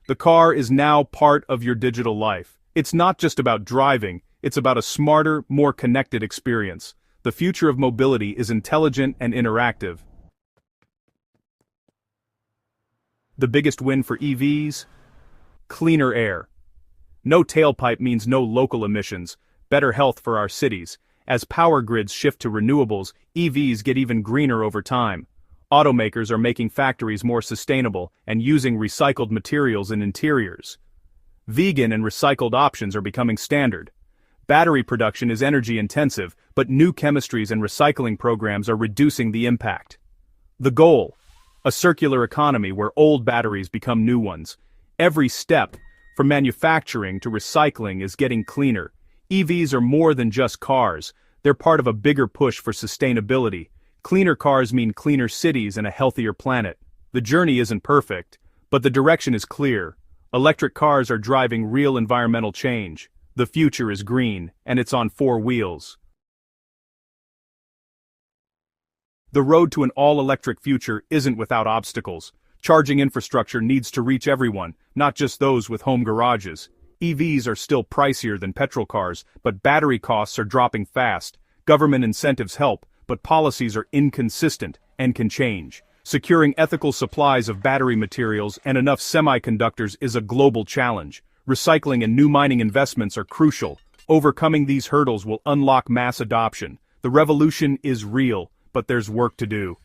The car is now part of your digital life. It's not just about driving, it's about a smarter, more connected experience. The future of mobility is intelligent and interactive. The biggest win for EVs? Cleaner air. No tailpipe means no local emissions, better health for our cities. As power grids shift to renewables, EVs get even greener over time. Automakers are making factories more sustainable and using recycled materials in interiors. Vegan and recycled options are becoming standard. Battery production is energy intensive, but new chemistries and recycling programs are reducing the impact. The goal? A circular economy where old batteries become new ones. Every step, from manufacturing to recycling, is getting cleaner. EVs are more than just cars, they're part of a bigger push for sustainability. Cleaner cars mean cleaner cities and a healthier planet. The journey isn't perfect, but the direction is clear. Electric cars are driving real environmental change. The future is green, and it's on 4 wheels. The road to an all-electric future isn't without obstacles. Charging infrastructure needs to reach everyone, not just those with home garages. EVs are still pricier than petrol cars, but battery costs are dropping fast. Government incentives help, but policies are inconsistent and can change. Securing ethical supplies of battery materials and enough semiconductors is a global challenge. Recycling and new mining investments are crucial. Overcoming these hurdles will unlock mass adoption. The revolution is real, but there's work to do.